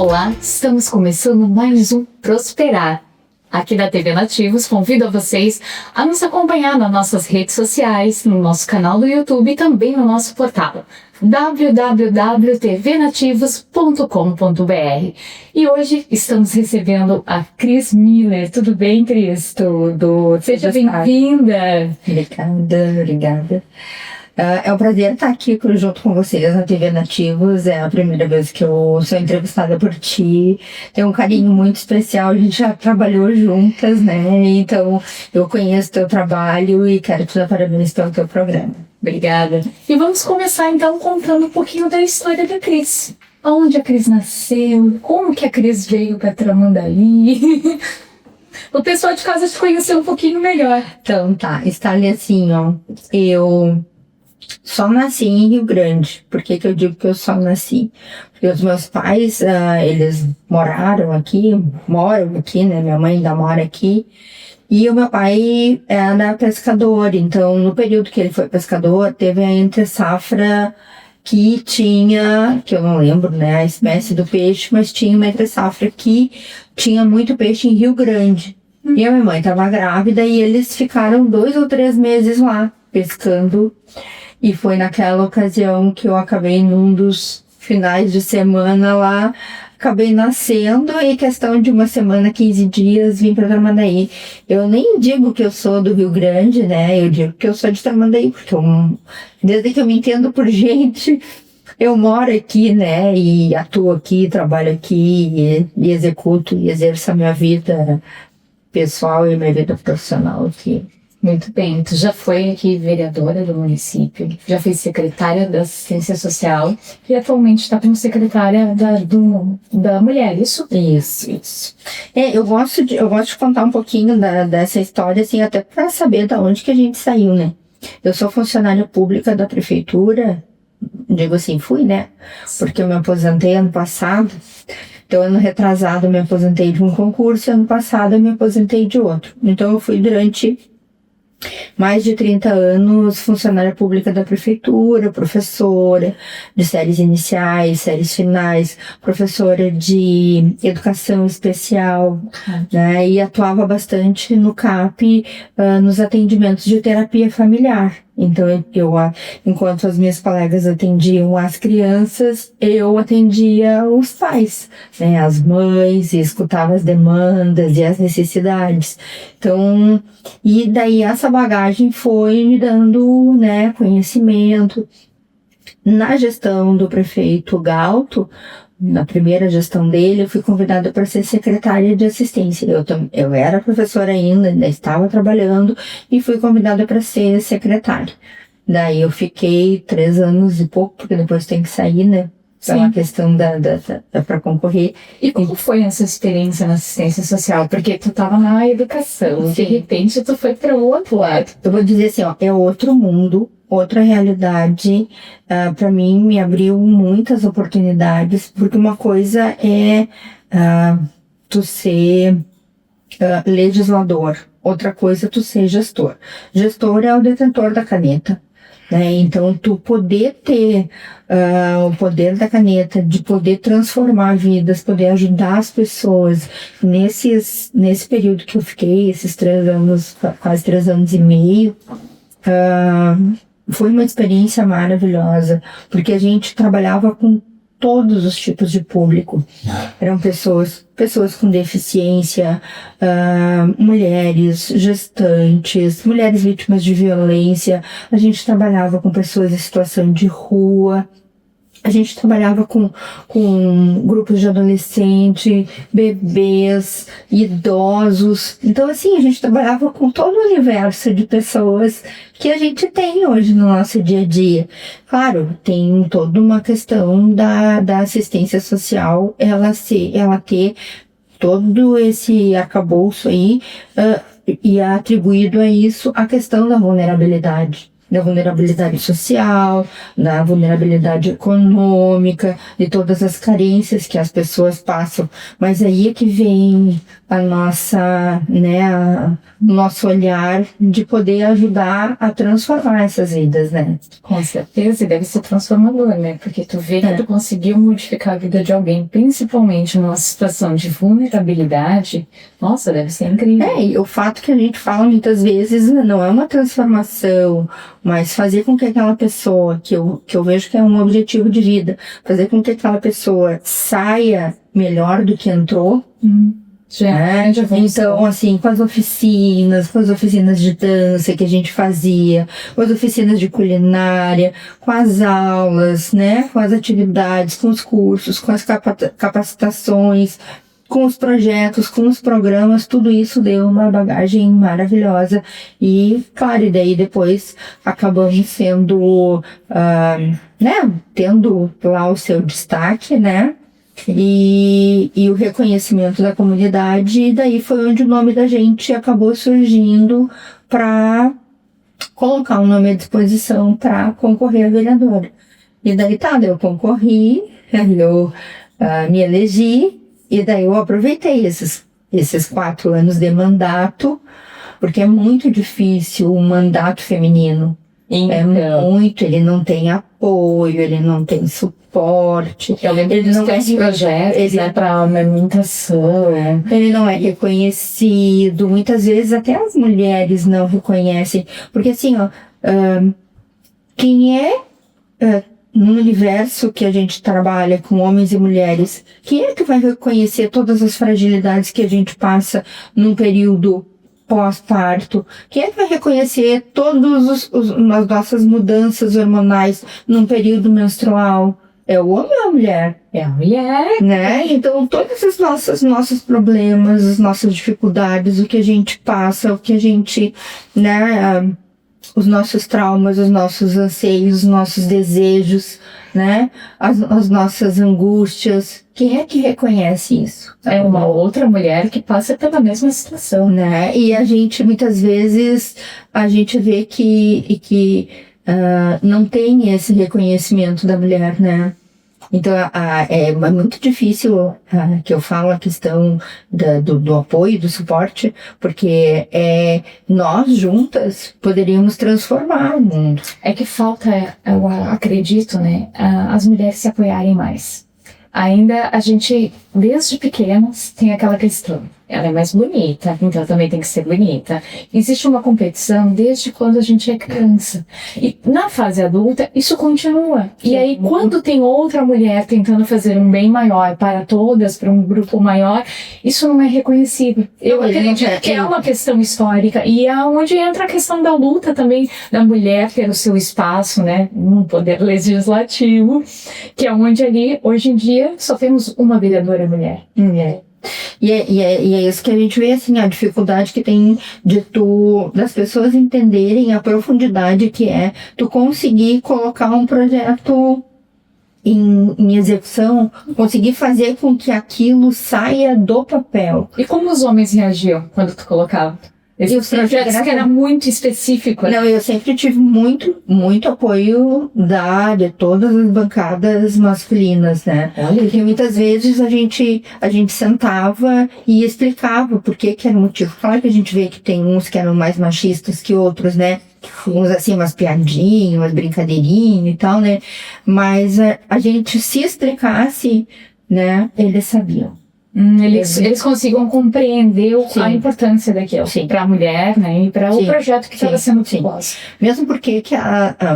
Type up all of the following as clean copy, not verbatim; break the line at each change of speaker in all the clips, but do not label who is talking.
Olá, estamos começando mais um Prosperar. Aqui da TV Nativos, convido a vocês a nos acompanhar nas nossas redes sociais, no nosso canal do YouTube e também no nosso portal www.tvnativos.com.br. E hoje estamos recebendo a Cris Miller. Tudo bem, Cris?
Tudo.
Seja bem-vinda.
Obrigada. É um prazer estar aqui junto com vocês na TV Nativos. É a primeira vez que eu sou entrevistada por ti. Tenho um carinho muito especial. A gente já trabalhou juntas, né? Então, eu conheço teu trabalho e quero te dar parabéns pelo teu programa.
Obrigada. E vamos começar então contando um pouquinho da história da Cris. Onde a Cris nasceu, como que a Cris veio para Tramandaí. O pessoal de casa te conheceu um pouquinho melhor.
Então tá, está ali assim, ó. Eu só nasci em Rio Grande. Por que eu digo que eu só nasci? Porque os meus pais, eles moram aqui, né? Minha mãe ainda mora aqui. E o meu pai era pescador, então no período que ele foi pescador, teve a entre-safra que tinha, que eu não lembro, né, a espécie do peixe, mas tinha uma entre-safra que tinha muito peixe em Rio Grande. E a minha mãe estava grávida e eles ficaram 2 ou 3 meses lá pescando. E foi naquela ocasião que eu acabei num dos finais de semana lá, acabei nascendo e questão de uma semana, 15 dias, vim para Tramandaí. Eu nem digo que eu sou do Rio Grande, né? Eu digo que eu sou de Tramandaí, porque desde que eu me entendo por gente, eu moro aqui, né? E atuo aqui, trabalho aqui e executo e exerço a minha vida pessoal e minha vida profissional aqui.
Muito bem, tu já foi aqui vereadora do município, já foi secretária da Assistência Social e atualmente está como secretária da Mulher, isso?
Isso. Eu gosto de contar um pouquinho dessa história, assim, até para saber de onde que a gente saiu, né? Eu sou funcionária pública da prefeitura, digo assim, fui, né? Porque eu me aposentei ano passado. Então, ano retrasado eu me aposentei de um concurso, ano passado eu me aposentei de outro. Então, eu fui durante mais de 30 anos funcionária pública da prefeitura, professora de séries iniciais, séries finais, professora de educação especial, né? E atuava bastante no CAP, nos atendimentos de terapia familiar. Então, enquanto as minhas colegas atendiam as crianças, eu atendia os pais, né, as mães, e escutava as demandas e as necessidades. Então, e daí essa bagagem foi me dando, né, conhecimento. Na gestão do prefeito Galto, na primeira gestão dele, eu fui convidada para ser secretária de assistência. Eu era professora ainda estava trabalhando e fui convidada para ser secretária. Daí eu fiquei 3 anos e pouco, porque depois tem que sair, né? Pela questão para concorrer.
E como foi essa experiência na assistência social? Porque tu estava na educação, de repente tu foi para o outro lado.
Eu vou dizer assim, ó, é outro mundo, outra realidade. Para mim, me abriu muitas oportunidades, porque uma coisa é tu ser legislador, outra coisa é tu ser gestor. Gestor é o detentor da caneta, né? Então, tu poder ter o poder da caneta, de poder transformar vidas, poder ajudar as pessoas. Nesse período que eu fiquei, esses 3 anos, quase 3 anos e meio, foi uma experiência maravilhosa, porque a gente trabalhava com todos os tipos de público. Eram pessoas com deficiência, mulheres, gestantes, mulheres vítimas de violência. A gente trabalhava com pessoas em situação de rua. A gente trabalhava com grupos de adolescente, bebês, idosos. Então, assim, a gente trabalhava com todo o universo de pessoas que a gente tem hoje no nosso dia a dia. Claro, tem toda uma questão da assistência social, ela ter todo esse arcabouço aí, e atribuído a isso a questão da vulnerabilidade. da vulnerabilidade social, da vulnerabilidade econômica, de todas as carências que as pessoas passam. Mas aí é que vem a nossa, né, o nosso olhar de poder ajudar a transformar essas vidas, né?
Com certeza, e deve ser transformador, né? Porque tu vê que tu conseguiu modificar a vida de alguém, principalmente numa situação de vulnerabilidade. Nossa, deve ser incrível.
E o fato que a gente fala muitas vezes não é uma transformação, mas fazer com que aquela pessoa, que eu vejo que é um objetivo de vida, fazer com que aquela pessoa saia melhor do que entrou. Então, assim, com as oficinas de dança que a gente fazia, com as oficinas de culinária, com as aulas, né, com as atividades, com os cursos, com as capacitações, com os projetos, com os programas, tudo isso deu uma bagagem maravilhosa. E, claro, e daí depois acabamos sendo, né, tendo lá o seu destaque, né? E o reconhecimento da comunidade, e daí foi onde o nome da gente acabou surgindo para colocar um nome à disposição para concorrer a vereadora. E daí eu concorri, eu me elegi, e daí eu aproveitei esses 4 anos de mandato, porque é muito difícil o mandato feminino. Ele não tem apoio, ele não tem suporte.
Ele não tem projetos, para amamentação.
Ele não é reconhecido. Muitas vezes até as mulheres não reconhecem. Porque assim, quem no universo que a gente trabalha com homens e mulheres, quem é que vai reconhecer todas as fragilidades que a gente passa num período pós-parto? Quem é que vai reconhecer todas as nossas mudanças hormonais num período menstrual? É o homem ou a mulher?
É a mulher.
Né? Então, todos os nossos problemas, as nossas dificuldades, o que a gente passa, o que a gente, né, os nossos traumas, os nossos anseios, os nossos desejos, né, as nossas angústias. Quem é que reconhece isso?
É uma outra mulher que passa pela mesma situação,
né? E a gente, muitas vezes, a gente vê que não tem esse reconhecimento da mulher, né? Então, é muito difícil que eu falo a questão do apoio, do suporte, porque nós juntas poderíamos transformar o mundo.
É que falta, eu acredito, né, as mulheres se apoiarem mais. Ainda a gente, desde pequenas, tem aquela questão. Ela é mais bonita, então também tem que ser bonita. Existe uma competição desde quando a gente é criança. E na fase adulta, isso continua. E aí, quando tem outra mulher tentando fazer um bem maior para todas, para um grupo maior, isso não é reconhecido. Eu acredito que é uma questão histórica. E é onde entra a questão da luta também da mulher ter o seu espaço, né, no poder legislativo, que é onde ali, hoje em dia, só temos uma vereadora mulher.
E é isso que a gente vê, assim, a dificuldade que tem das pessoas entenderem a profundidade que é tu conseguir colocar um projeto em execução, conseguir fazer com que aquilo saia do papel.
E como os homens reagiam quando tu colocava? Esses projetos que era muito específico.
Não, eu sempre tive muito, muito apoio de todas as bancadas masculinas, né?
Olha.
Porque muitas vezes a gente sentava e explicava por que era o motivo. Claro que a gente vê que tem uns que eram mais machistas que outros, né? Uns assim, umas piadinhas, umas brincadeirinhas e tal, né? Mas a gente se explicasse, né? Eles sabiam.
Eles consigam compreender a importância daquilo para a mulher, né, e para o projeto que estava sendo proposto.
Mesmo porque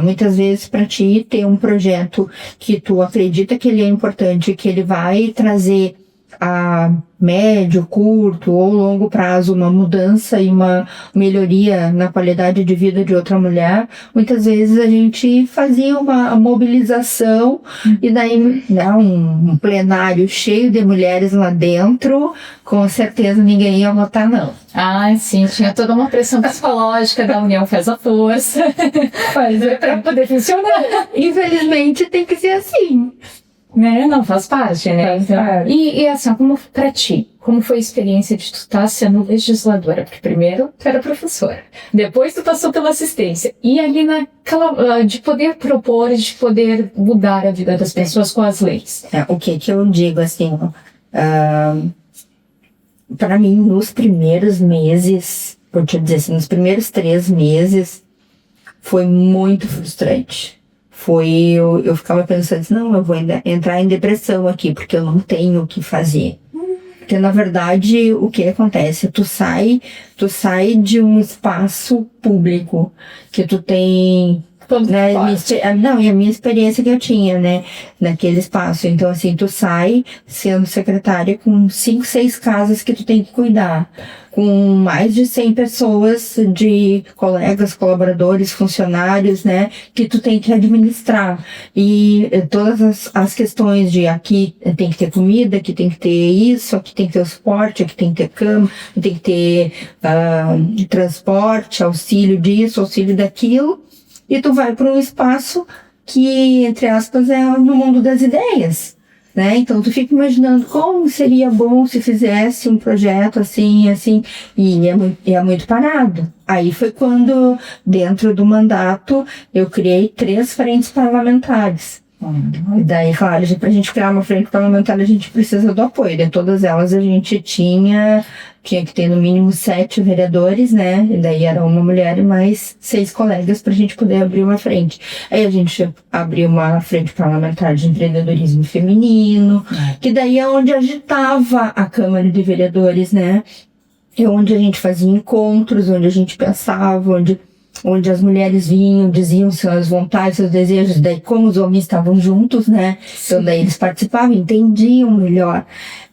muitas vezes para ti ter um projeto que tu acredita que ele é importante, que ele vai trazer a médio, curto ou longo prazo uma mudança e uma melhoria na qualidade de vida de outra mulher, muitas vezes a gente fazia uma mobilização e daí, né, um plenário cheio de mulheres lá dentro, com certeza ninguém ia votar não.
Ah, sim, tinha toda uma pressão psicológica da união faz a força para poder funcionar.
Infelizmente tem que ser assim.
Né? Não, faz parte, né?
Faz parte.
E assim, como pra ti, como foi a experiência de tu estar sendo legisladora? Porque primeiro tu era professora, depois tu passou pela assistência, e ali naquela, de poder propor, de poder mudar a vida das pessoas com as leis.
O que eu digo, assim, para mim, nos primeiros meses, vou te dizer assim, nos primeiros 3 meses, foi muito frustrante. Eu ficava pensando assim, não, eu vou entrar em depressão aqui, porque eu não tenho o que fazer. Porque, na verdade, o que acontece? Tu sai de um espaço público que tu tem... Né, e a minha experiência que eu tinha, né, naquele espaço. Então, assim, tu sai sendo secretária com 5, 6 casas que tu tem que cuidar, com mais de 100 pessoas, de colegas, colaboradores, funcionários, né, que tu tem que administrar. E todas as questões de aqui tem que ter comida, aqui tem que ter isso, aqui tem que ter o suporte, aqui tem que ter cama, tem que ter transporte, auxílio disso, auxílio daquilo. E tu vai para um espaço que, entre aspas, é no mundo das ideias, né? Então tu fica imaginando como seria bom se fizesse um projeto assim, e é muito parado. Aí foi quando, dentro do mandato, eu criei 3 frentes parlamentares. E daí, claro, pra gente criar uma frente parlamentar, a gente precisa do apoio. De todas elas, a gente tinha que ter no mínimo 7 vereadores, né? E daí era uma mulher e mais 6 colegas pra gente poder abrir uma frente. Aí a gente abriu uma frente parlamentar de empreendedorismo feminino, que daí é onde agitava a Câmara de Vereadores, né? É onde a gente fazia encontros, onde a gente pensava, onde as mulheres vinham, diziam suas vontades, seus desejos, daí como os homens estavam juntos, né? Então daí eles participavam, entendiam melhor.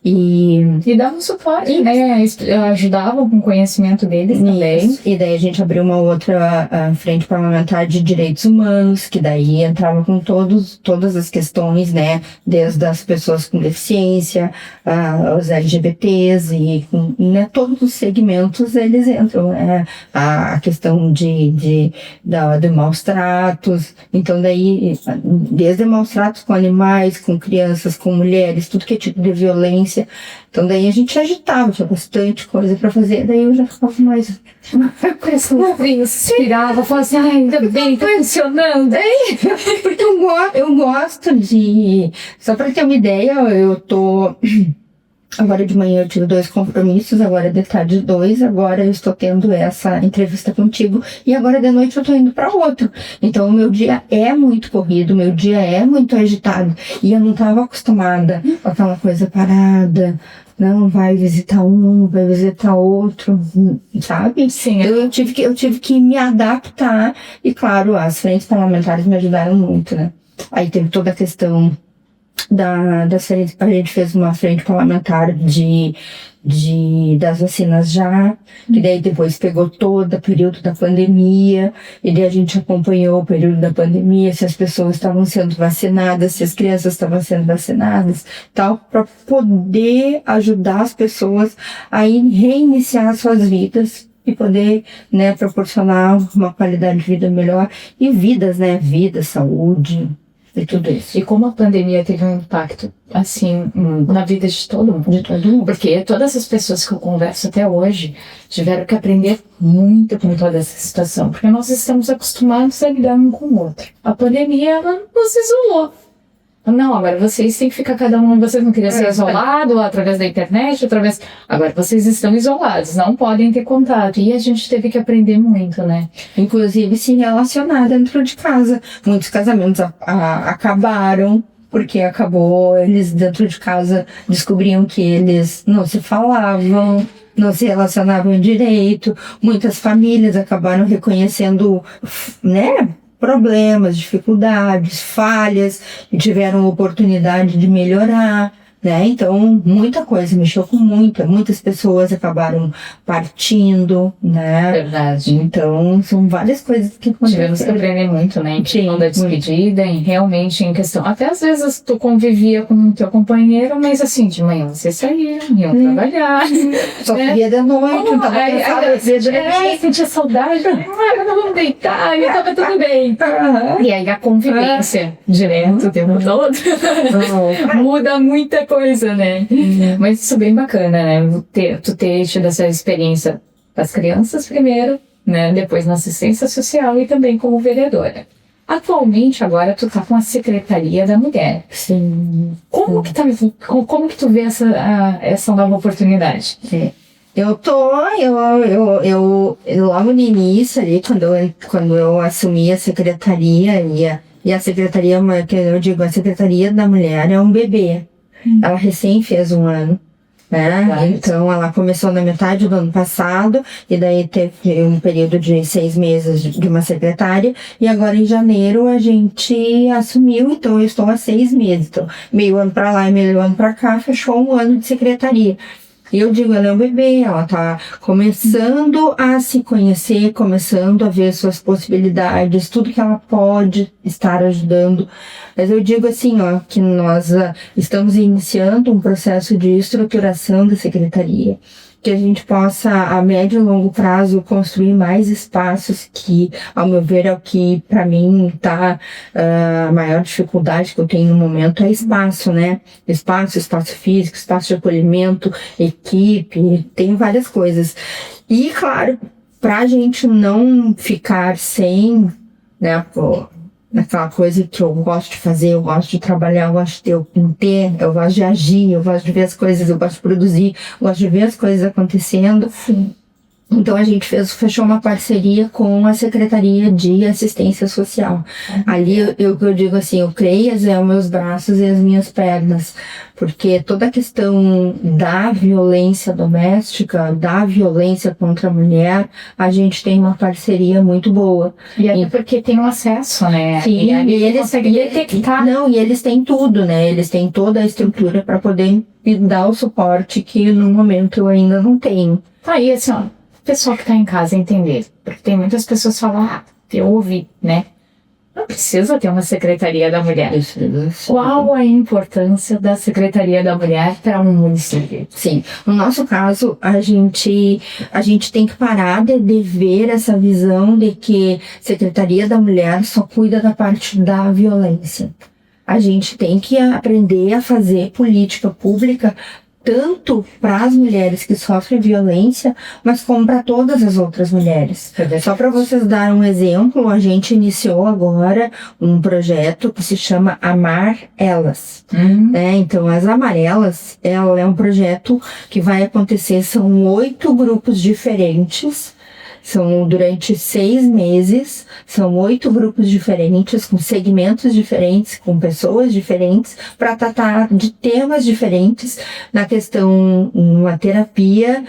E
davam suporte, né? Ajudavam com o conhecimento deles também.
E daí a gente abriu uma outra frente parlamentar de direitos humanos, que daí entrava com todas as questões, né? Desde as pessoas com deficiência, os LGBTs e né, todos os segmentos eles entram, né? A questão de maus tratos. Então daí, desde maus tratos com animais, com crianças, com mulheres, tudo que é tipo de violência. Então daí a gente agitava, tinha bastante coisa pra fazer, daí eu já ficava mais...
Inspirava, falava assim, ainda bem, tá funcionando.
Porque eu gosto de... Só pra ter uma ideia, eu tô... Agora de manhã eu tive 2 compromissos, agora de tarde 2, agora eu estou tendo essa entrevista contigo e agora de noite eu estou indo para outro. Então o meu dia é muito corrido, o meu dia é muito agitado e eu não estava acostumada com aquela coisa parada. Não, vai visitar um, vai visitar outro, sabe?
Sim.
Eu tive que me adaptar e claro, as frentes parlamentares me ajudaram muito, né? Aí teve toda a questão a gente fez uma frente parlamentar das vacinas já, que daí depois pegou todo o período da pandemia, e daí a gente acompanhou o período da pandemia, se as pessoas estavam sendo vacinadas, se as crianças estavam sendo vacinadas, tal, para poder ajudar as pessoas a reiniciar suas vidas e poder, né, proporcionar uma qualidade de vida melhor e vidas, né, vida, saúde, e tudo isso.
E como a pandemia teve um impacto, assim, na vida de todo mundo. Porque todas as pessoas que eu converso até hoje tiveram que aprender muito com toda essa situação. Porque nós estamos acostumados a lidar um com o outro. A pandemia, ela nos isolou. Não, agora vocês têm que ficar cada um, vocês não queriam ser isolado através da internet, agora vocês estão isolados, não podem ter contato. E a gente teve que aprender muito, né?
Inclusive se relacionar dentro de casa. Muitos casamentos acabaram, porque eles dentro de casa descobriam que eles não se falavam, não se relacionavam direito. Muitas famílias acabaram reconhecendo, né, problemas, dificuldades, falhas, e tiveram oportunidade de melhorar, né? Então, muita coisa, mexeu com muitas pessoas acabaram partindo, né?
Verdade.
Então, são várias coisas que
Tivemos que aprender muito, né? Em questão da despedida, realmente em questão. Até às vezes tu convivia com o teu companheiro, mas assim, de manhã vocês saíam, iam trabalhar.
Só queria da noite, não tava
cansada. Sentia saudade, vamos deitar, e tava tudo bem. E aí a convivência direto o tempo todo muda muita coisa, né? Mas isso é bem bacana, né? Tu ter tido essa experiência das crianças primeiro, né? Depois na assistência social e também como vereadora. Atualmente, agora, tu tá com a Secretaria da Mulher.
Sim.
Como que tu vê essa nova oportunidade?
Eu logo no início ali, quando eu assumi a secretaria, e a secretaria, que eu digo, a Secretaria da Mulher é um bebê. Ela recém fez 1 ano, né? Então, ela começou na metade do ano passado, e daí teve um período de 6 meses de uma secretária, e agora em janeiro a gente assumiu, então eu estou há 6 meses. Então, meio ano pra lá e meio ano pra cá, fechou 1 ano de secretaria. E eu digo, ela é um bebê, ela tá começando a se conhecer, começando a ver suas possibilidades, tudo que ela pode estar ajudando. Mas eu digo assim, que nós estamos iniciando um processo de estruturação da secretaria, que a gente possa, a médio e longo prazo, construir mais espaços que, ao meu ver, é o que, para mim, tá a maior dificuldade que eu tenho no momento é espaço, né? Espaço físico, espaço de acolhimento, equipe, tem várias coisas. E, claro, pra gente não ficar sem, né, aquela coisa que eu gosto de fazer, eu gosto de trabalhar, eu gosto de ter, eu gosto de agir, eu gosto de ver as coisas, eu gosto de produzir, eu gosto de ver as coisas acontecendo.
Sim.
Então a gente fechou uma parceria com a Secretaria de Assistência Social. Ali eu digo assim, eu creio os meus braços e as minhas pernas, porque toda a questão da violência doméstica, da violência contra a mulher, a gente tem uma parceria muito boa.
E até porque tem um acesso, né?
Sim,
e eles conseguem detectar.
Não, e eles têm tudo, né? Eles têm toda a estrutura para poder me dar o suporte que no momento eu ainda não tenho.
Tá aí, assim, ó. Pessoal que tá em casa entender, porque tem muitas pessoas que falam, eu ouvi, né? Não precisa ter uma Secretaria da Mulher.
Isso.
Qual a importância da Secretaria da Mulher para um município?
Sim, no nosso caso, a gente tem que parar de ver essa visão de que Secretaria da Mulher só cuida da parte da violência. A gente tem que aprender a fazer política pública tanto para as mulheres que sofrem violência, mas como para todas as outras mulheres. Só para vocês darem um exemplo, a gente iniciou agora um projeto que se chama Amar Elas. Então, as Amarelas, ela é um projeto que vai acontecer, são 8 grupos diferentes. São durante 6 meses, são 8 grupos diferentes, com segmentos diferentes, com pessoas diferentes, para tratar de temas diferentes na questão, uma terapia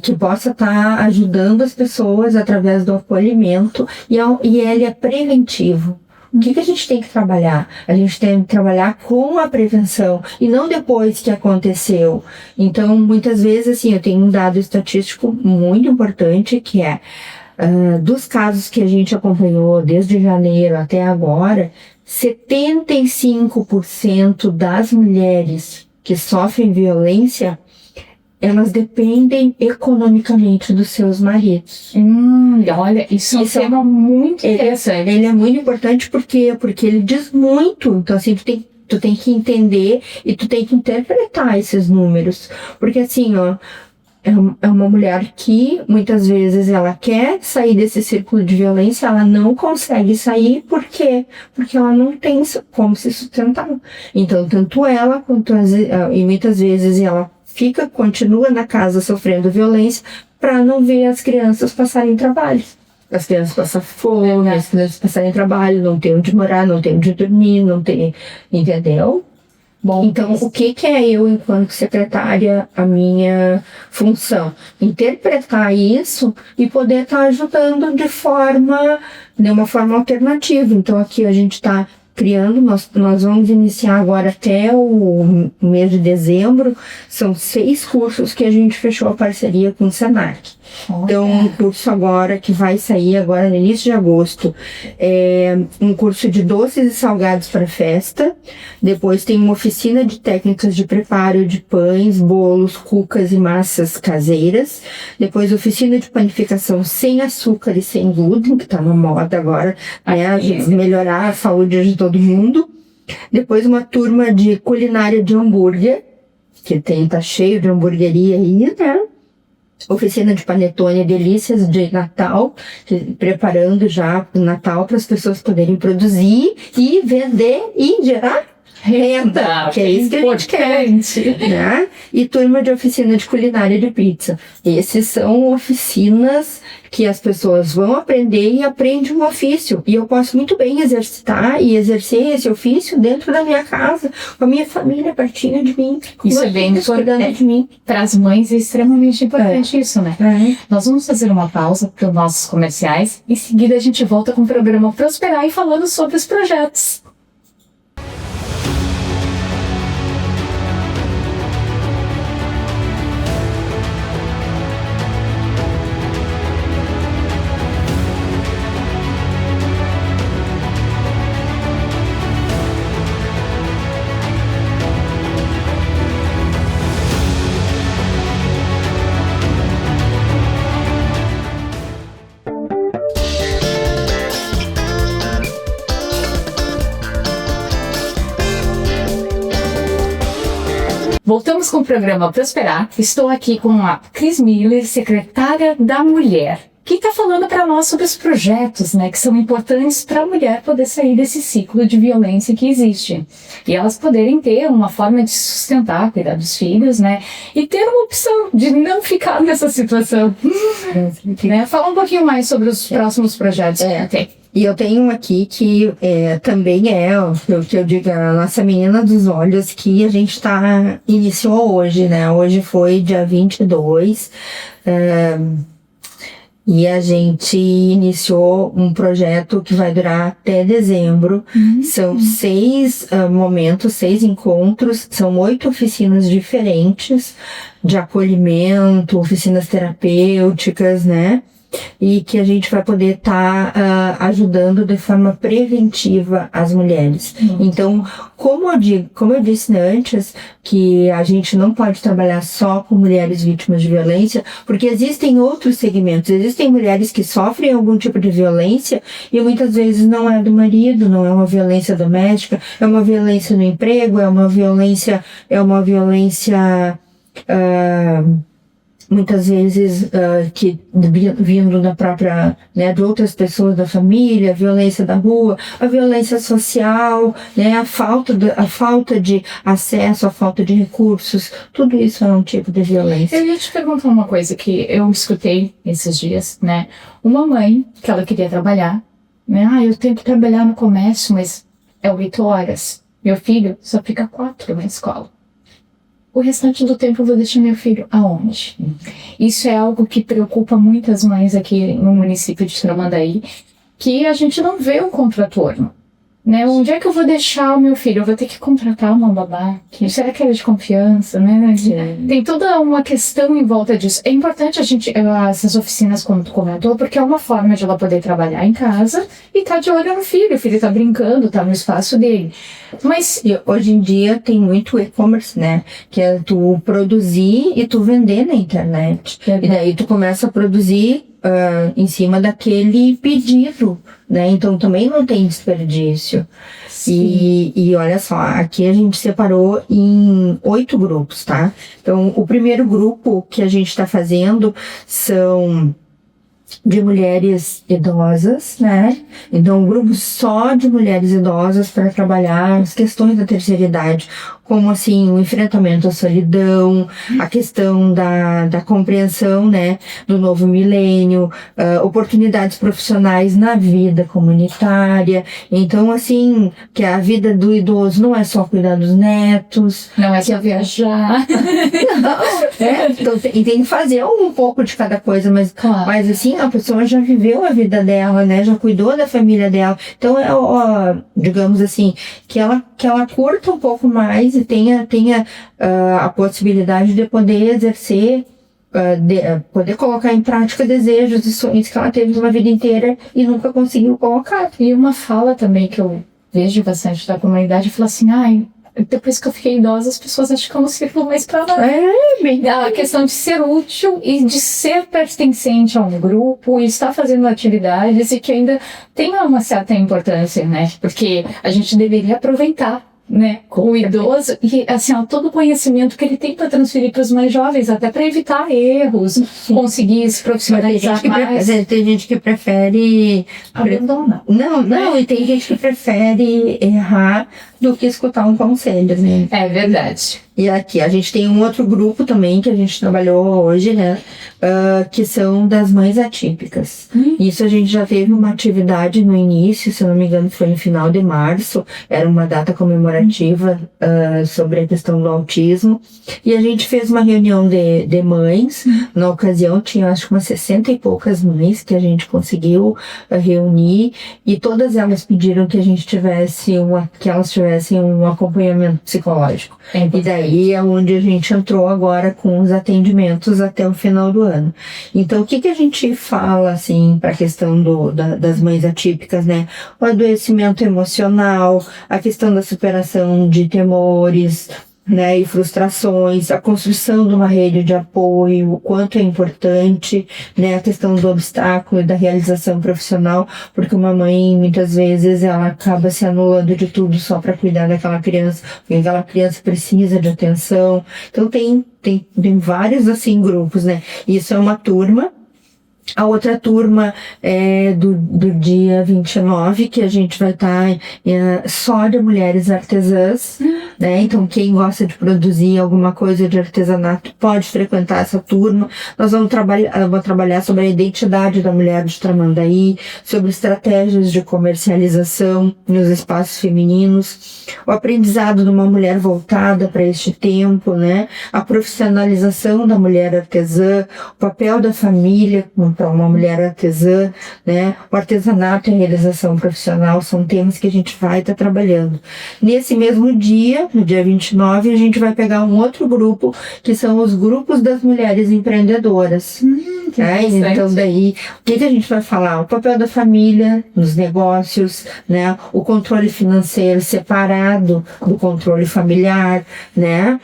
que possa estar ajudando as pessoas através do acolhimento, e ele é preventivo. O que a gente tem que trabalhar? A gente tem que trabalhar com a prevenção e não depois que aconteceu. Então, muitas vezes, assim, eu tenho um dado estatístico muito importante que é dos casos que a gente acompanhou desde janeiro até agora, 75% das mulheres que sofrem violência, elas dependem economicamente dos seus maridos.
Olha, isso é um tema muito interessante.
Ele é muito importante porque ele diz muito. Então, assim, tu tem que entender e tu tem que interpretar esses números. Porque, assim, é uma mulher que, muitas vezes, ela quer sair desse círculo de violência, ela não consegue sair. Por quê? Porque ela não tem como se sustentar. Então, tanto ela quanto e muitas vezes ela continua na casa sofrendo violência para não ver as crianças passarem trabalho. As crianças passam fome, as crianças passarem trabalho, não tem onde morar, não tem onde dormir, não tem, entendeu? Bom, então, o que é eu, enquanto secretária, a minha função? Interpretar isso e poder estar ajudando de uma forma alternativa. Então, aqui a gente está criando, nós vamos iniciar agora até o mês de dezembro, são 6 cursos que a gente fechou a parceria com o Senac. Então, um curso agora que vai sair agora no início de agosto é um curso de doces e salgados para festa. Depois tem uma oficina de técnicas de preparo de pães, bolos, cucas e massas caseiras. Depois oficina de panificação sem açúcar e sem glúten, que está na moda agora, né? Melhorar a saúde de todo mundo. Depois uma turma de culinária de hambúrguer, que tá cheio de hamburgueria aí, né? Oficina de panetone, delícias de Natal, preparando já o Natal para as pessoas poderem produzir e vender e gerar renda, que é isso que a gente quer, né? E turma de oficina de culinária de pizza. Esses são oficinas que as pessoas vão aprender e aprendem um ofício. E eu posso muito bem exercitar e exercer esse ofício dentro da minha casa, com a minha família pertinho de mim.
Isso é bem importante. Para as mães é extremamente importante isso, né? Nós vamos fazer uma pausa para os nossos comerciais. Em seguida a gente volta com o programa Prosperar e falando sobre os projetos. Voltamos com o programa Prosperar. Estou aqui com a Cris Miller, secretária da Mulher, que está falando para nós sobre os projetos, né, que são importantes para a mulher poder sair desse ciclo de violência que existe. E elas poderem ter uma forma de sustentar, cuidar dos filhos, né, e ter uma opção de não ficar nessa situação. Né? Fala um pouquinho mais sobre os próximos projetos que tem.
E eu tenho aqui que também o que eu digo, a nossa menina dos olhos, que a gente iniciou hoje, né? Hoje foi dia 22, e a gente iniciou um projeto que vai durar até dezembro. São 6 momentos, 6 encontros, são 8 oficinas diferentes de acolhimento, oficinas terapêuticas, né? E que a gente vai poder estar ajudando de forma preventiva as mulheres. Então, como eu disse antes, que a gente não pode trabalhar só com mulheres vítimas de violência, porque existem outros segmentos, existem mulheres que sofrem algum tipo de violência e muitas vezes não é do marido, não é uma violência doméstica, é uma violência no emprego, é uma violência muitas vezes que vindo da própria, né, de outras pessoas da família, a violência da rua, a violência social, né, a falta de acesso, a falta de recursos, tudo isso é um tipo de violência.
Eu ia te perguntar uma coisa que eu escutei esses dias, né, uma mãe que ela queria trabalhar, né, eu tenho que trabalhar no comércio, mas é 8 horas, meu filho só fica 4 na escola. O restante do tempo eu vou deixar meu filho aonde? Isso é algo que preocupa muitas mães aqui no município de Tramandaí, que a gente não vê o contratorno. Né? Onde é que eu vou deixar o meu filho? Eu vou ter que contratar uma babá? Será que ela é de confiança? Né? Tem toda uma questão em volta disso. É importante essas oficinas, como tu comentou, porque é uma forma de ela poder trabalhar em casa e tá de olho no filho. O filho tá brincando, tá no espaço dele. Mas
hoje em dia tem muito e-commerce, né? Que é tu produzir e tu vender na internet. E daí tu começa a produzir em cima daquele pedido, né? Então também não tem desperdício. E olha só, aqui a gente separou em 8 grupos, tá? Então o primeiro grupo que a gente está fazendo são de mulheres idosas, né? Então um grupo só de mulheres idosas para trabalhar as questões da terceira idade, como assim o enfrentamento à solidão, a questão da compreensão, né, do novo milênio, oportunidades profissionais na vida comunitária. Então, assim, que a vida do idoso não é só cuidar dos netos,
não é só viajar.
Então tem que fazer um pouco de cada coisa, mas assim, a pessoa já viveu a vida dela, né, já cuidou da família dela. Então, digamos assim, que ela curta um pouco mais e tenha a possibilidade de poder exercer, poder colocar em prática desejos e sonhos que ela teve uma vida inteira e nunca conseguiu colocar.
E uma fala também que eu vejo bastante da comunidade, fala assim, depois que eu fiquei idosa, as pessoas acham que eu não sirvo mais pra nada. A questão de ser útil e de ser pertencente a um grupo e estar fazendo atividades e que ainda tem uma certa importância, né? Porque a gente deveria aproveitar, né, com o idoso e assim, todo o conhecimento que ele tem para transferir para os mais jovens, até para evitar erros, conseguir se profissionalizar mais.
Tem gente que prefere
abandonar.
Não, e tem gente que prefere errar do que escutar um conselho, né?
É verdade.
E aqui a gente tem um outro grupo também que a gente trabalhou hoje, né? Que são das mães atípicas. Isso a gente já teve uma atividade no início, se eu não me engano foi no final de março, era uma data comemorativa sobre a questão do autismo. E a gente fez uma reunião de mães. Na ocasião tinha acho que umas 60 e poucas mães que a gente conseguiu reunir e todas elas pediram que a gente tivesse um acompanhamento psicológico. E daí é onde a gente entrou agora com os atendimentos até o final do ano. Então, o que a gente fala, assim, para a questão das mães atípicas, né? O adoecimento emocional, a questão da superação de temores, né, e frustrações, a construção de uma rede de apoio, o quanto é importante, né, a questão do obstáculo e da realização profissional, porque uma mãe, muitas vezes, ela acaba se anulando de tudo só para cuidar daquela criança, porque aquela criança precisa de atenção. Então, tem vários, assim, grupos, né, isso é uma turma. A outra turma é do dia 29, que a gente vai estar só de mulheres artesãs, né? Então, quem gosta de produzir alguma coisa de artesanato pode frequentar essa turma. Nós vamos trabalhar sobre a identidade da mulher de Tramandaí, sobre estratégias de comercialização nos espaços femininos, o aprendizado de uma mulher voltada para este tempo, né? A profissionalização da mulher artesã, o papel da família para uma mulher artesã, né? O artesanato e a realização profissional são temas que a gente vai estar trabalhando. Nesse mesmo dia, no dia 29, a gente vai pegar um outro grupo, que são os grupos das mulheres empreendedoras. Então, daí, o que a gente vai falar? O papel da família nos negócios, né? O controle financeiro separado do controle familiar, né?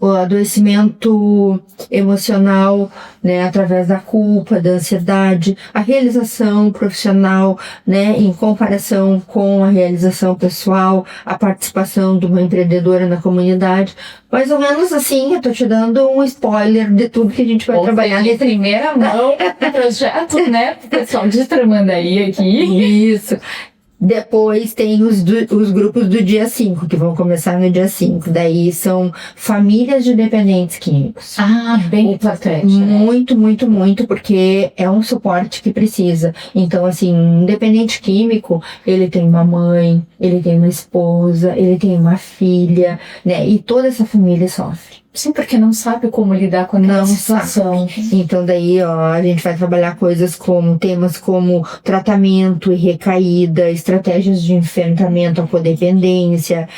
O adoecimento emocional, né, através da culpa, da ansiedade, a realização profissional, né, em comparação com a realização pessoal, a participação de uma empreendedora na comunidade. Mais ou menos assim, eu tô te dando um spoiler de tudo que a gente vai trabalhar
de primeira mão, projeto, né, pessoal de Tramandaí aqui.
Isso. Depois tem os grupos do dia 5, que vão começar no dia 5. Daí são famílias de dependentes químicos.
Bem importante.
Muito, muito, muito, porque é um suporte que precisa. Então, assim, um dependente químico, ele tem uma mãe, ele tem uma esposa, ele tem uma filha, né? E toda essa família sofre.
Sim, porque não sabe como lidar com aquela situação.
Então daí, a gente vai trabalhar temas como tratamento e recaída, estratégias de enfrentamento à codependência,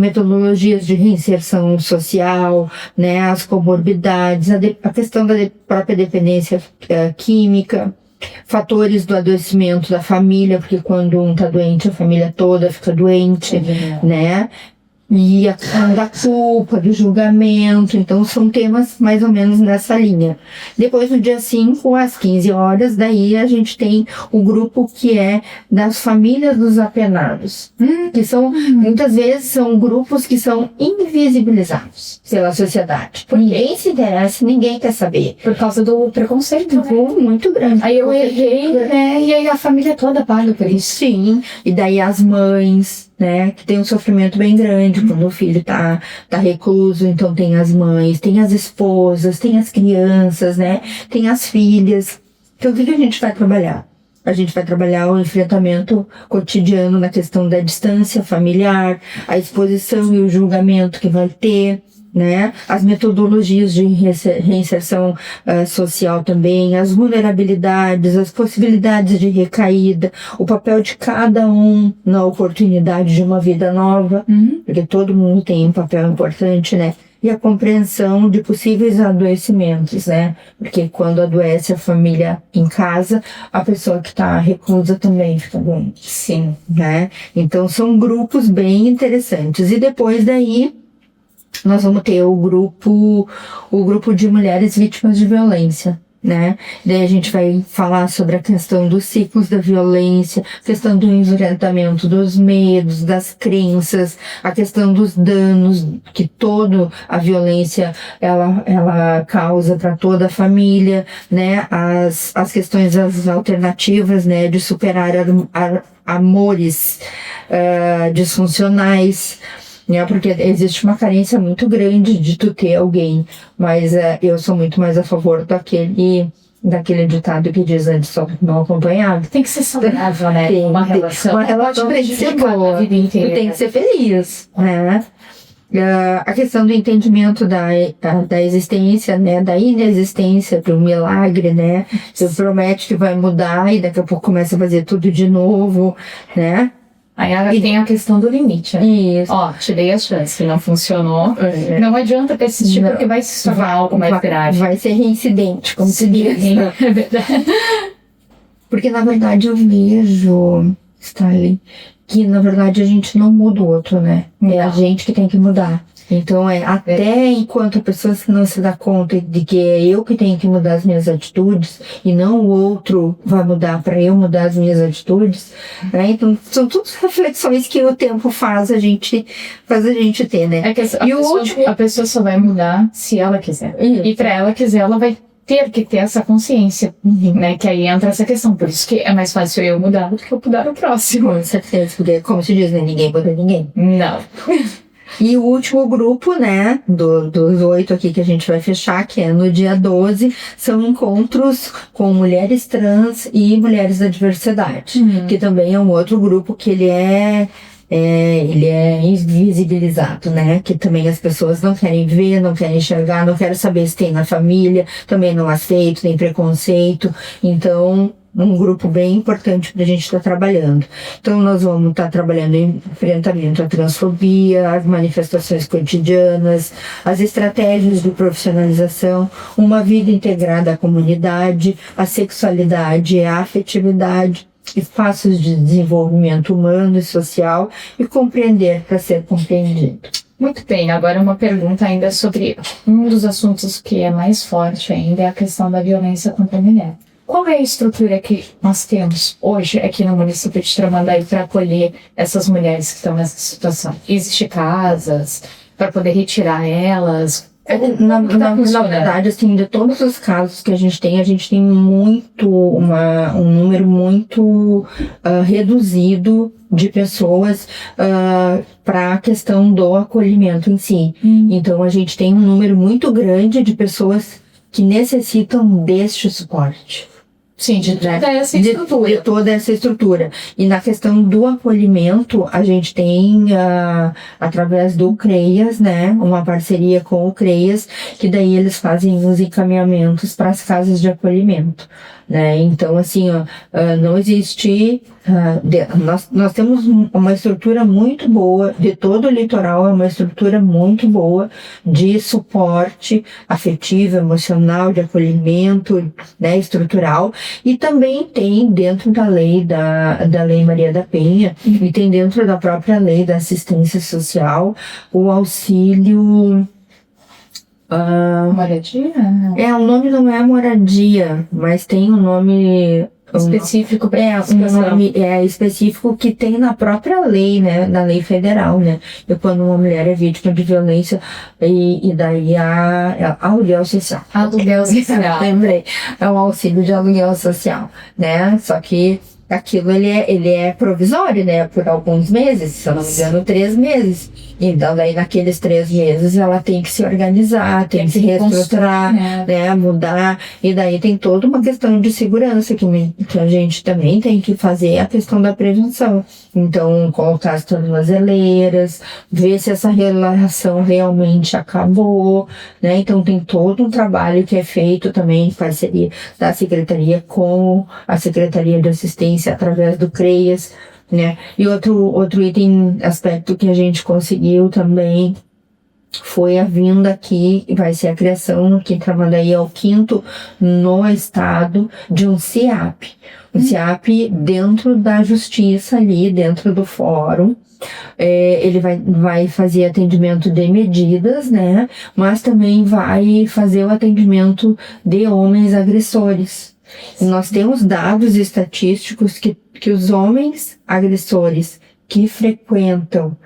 metodologias de reinserção social, né, as comorbidades, a questão da própria dependência química, fatores do adoecimento da família, porque quando um tá doente, a família toda fica doente, né? E a questão da culpa, do julgamento. Então, são temas mais ou menos nessa linha. Depois, no dia 5, às 15 horas, daí a gente tem o grupo que é das famílias dos apenados. Que são, muitas vezes, são grupos que são invisibilizados pela sociedade. Ninguém se interessa, ninguém quer saber.
Por causa do preconceito, né?
Muito grande.
Aí eu errei, né? E aí a família toda paga por isso.
Sim. E daí as mães, né, que tem um sofrimento bem grande quando o filho tá recluso. Então tem as mães, tem as esposas, tem as crianças, né, tem as filhas. Então o que a gente vai trabalhar? A gente vai trabalhar o enfrentamento cotidiano na questão da distância familiar, a exposição e o julgamento que vai ter, né? As metodologias de reinserção social também, as vulnerabilidades, as possibilidades de recaída, o papel de cada um na oportunidade de uma vida nova, porque todo mundo tem um papel importante, né? E a compreensão de possíveis adoecimentos, né? Porque quando adoece a família em casa, a pessoa que está reclusa também fica doente.
Sim.
Né? Então são grupos bem interessantes. E depois daí, nós vamos ter o grupo de mulheres vítimas de violência, né? Daí a gente vai falar sobre a questão dos ciclos da violência, questão do enfrentamento dos medos, das crenças, a questão dos danos que toda a violência ela causa para toda a família, né? As questões, as alternativas, né? De superar amores disfuncionais, né? Porque existe uma carência muito grande de tu ter alguém, mas eu sou muito mais a favor daquele ditado que diz antes só não acompanhado.
Tem que ser saudável, né? Uma relação
tem que ser boa, tem que ser feliz, né? A questão do entendimento da existência, né, da inexistência do milagre, né? Você promete que vai mudar e daqui a pouco começa a fazer tudo de novo, né?
Aí tem a questão do limite, né?
Isso.
Ó, te dei a chance, não funcionou. Não adianta persistir porque vai se tornar algo mais grave.
Vai ser reincidente, como se diz.
É verdade.
Porque na verdade eu vejo, Stanley, que na verdade a gente não muda o outro, né? É a gente que tem que mudar. Então até enquanto a pessoa não se dá conta de que é eu que tenho que mudar as minhas atitudes e não o outro vai mudar para eu mudar as minhas atitudes, né? Então são todas reflexões que o tempo faz a gente ter, né?
É que a pessoa só vai mudar se ela quiser. E para ela quiser, ela vai ter que ter essa consciência, né? Que aí entra essa questão. Por isso que é mais fácil eu mudar do que eu mudar o próximo.
Com certeza, porque como se diz, né? Ninguém muda ninguém.
Não.
E o último grupo, né, dos 8 aqui que a gente vai fechar, que é no dia 12, são encontros com mulheres trans e mulheres da diversidade, que também é um outro grupo que ele é invisibilizado, né? Que também as pessoas não querem ver, não querem enxergar, não querem saber se tem na família, também não aceito, tem preconceito. Então, um grupo bem importante para a gente estar trabalhando. Então, nós vamos estar trabalhando em enfrentamento à transfobia, as manifestações cotidianas, as estratégias de profissionalização, uma vida integrada à comunidade, a sexualidade, a afetividade, espaços de desenvolvimento humano e social e compreender para ser compreendido.
Muito bem, agora uma pergunta ainda sobre um dos assuntos que é mais forte ainda, é a questão da violência contra a mulher. Qual é a estrutura que nós temos hoje aqui no município de Tramandaí para acolher essas mulheres que estão nessa situação? Existem casas para poder retirar elas?
Na verdade, assim, de todos os casos que a gente tem um número muito reduzido de pessoas para a questão do acolhimento em si. Então, a gente tem um número muito grande de pessoas que necessitam deste suporte.
Sim, de toda essa estrutura.
E na questão do acolhimento, a gente tem, através do CREAS, né, uma parceria com o CREAS, que daí eles fazem os encaminhamentos para as casas de acolhimento, né? Então, assim, não existe... nós temos uma estrutura muito boa, de todo o litoral é uma estrutura muito boa de suporte afetivo, emocional, de acolhimento, né, estrutural, e também tem dentro da lei da Lei Maria da Penha e tem dentro da própria lei da assistência social o auxílio
moradia?
O nome não é moradia, mas tem um nome
específico para
um nome específico que tem na própria lei, né, na lei federal, né, e quando uma mulher é vítima de violência e daí aluguel social.
Aluguel social.
Lembrei, é um auxílio de aluguel social, né, só que aquilo ele é provisório, né? Por alguns meses, se eu não me engano, 3 meses. Então, daí naqueles 3 meses ela tem que se organizar, tem que se reestruturar, né? Mudar. E daí tem toda uma questão de segurança que a gente também tem que fazer a questão da prevenção. Então, colocar as tornozeleiras, ver se essa relação realmente acabou, né? Então, tem todo um trabalho que é feito também em parceria da Secretaria com a Secretaria de Assistência através do CREAS, né? E outro aspecto que a gente conseguiu também foi a vinda aqui, vai ser a criação aqui em Tramandaí, é o 5º no estado, de um CIAP. Um CIAP dentro da justiça ali, dentro do fórum. Ele vai fazer atendimento de medidas, né? Mas também vai fazer o atendimento de homens agressores. E nós temos dados estatísticos que os homens agressores que frequentam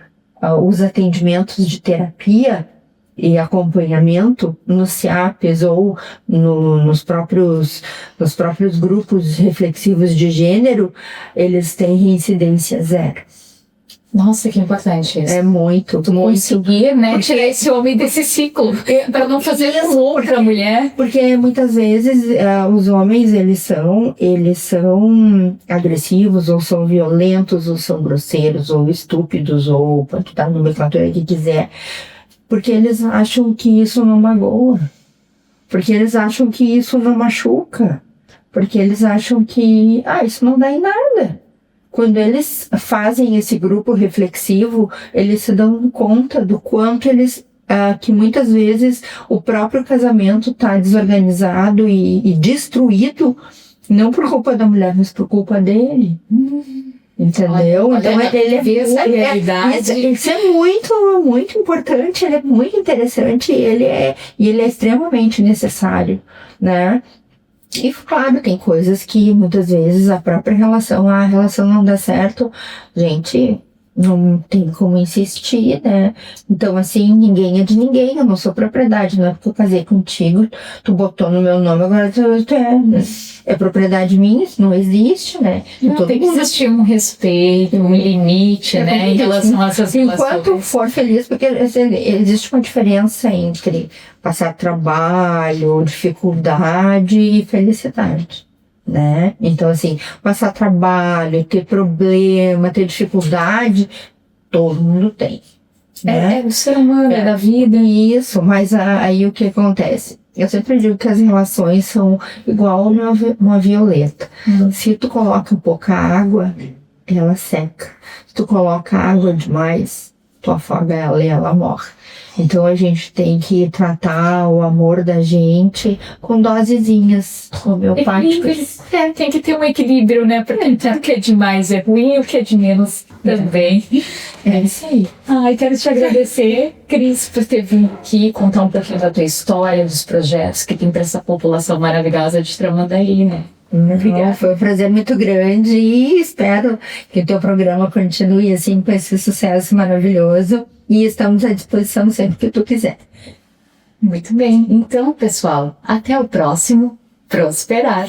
os atendimentos de terapia e acompanhamento nos CIAPs ou nos próprios grupos reflexivos de gênero, eles têm reincidência 0.
Nossa, que importante isso.
É muito.
Conseguir, né, tirar esse homem desse ciclo, para não fazer outra mulher.
Porque muitas vezes os homens, eles são agressivos, ou são violentos, ou são grosseiros, ou estúpidos, ou pode dar a nomenclatura que quiser, porque eles acham que isso não magoa, porque eles acham que isso não machuca, porque eles acham que isso não dá em nada. Quando eles fazem esse grupo reflexivo, eles se dão conta do quanto que muitas vezes o próprio casamento está desorganizado e destruído, não por culpa da mulher, mas por culpa dele. Entendeu?
Olha,
então
isso
é muito, muito importante, ele é muito interessante e ele é extremamente necessário, né? E claro, tem coisas que muitas vezes a relação não dá certo, gente, não tem como insistir, né? Então, assim, ninguém é de ninguém, eu não sou propriedade, não é porque eu casei contigo, tu botou no meu nome, agora tu é propriedade minha, isso não existe, né?
Tem que existir um respeito, um limite, né, em relação a essas relações.
Enquanto for feliz, porque existe uma diferença entre passar trabalho, dificuldade e felicidade, né? Então, assim, passar trabalho, ter problema, ter dificuldade, todo mundo tem. Né?
É do ser humano, é da vida.
Isso, mas aí o que acontece? Eu sempre digo que as relações são igual uma violeta. Se tu coloca pouca água, ela seca. Se tu coloca água demais, tu afoga ela e ela morre. Então a gente tem que tratar o amor da gente com dosezinhas homeopáticas.
Tem que ter um equilíbrio, né? Porque o que é demais é ruim e o que é de menos também.
É isso aí.
Quero te agradecer, Cris, por ter vindo aqui contar um pouquinho da tua história, dos projetos que tem para essa população maravilhosa de Tramandaí, né?
Obrigada. Foi um prazer muito grande e espero que o teu programa continue assim com esse sucesso maravilhoso e estamos à disposição sempre que tu quiser.
Muito bem. Então, pessoal, até o próximo Prosperar.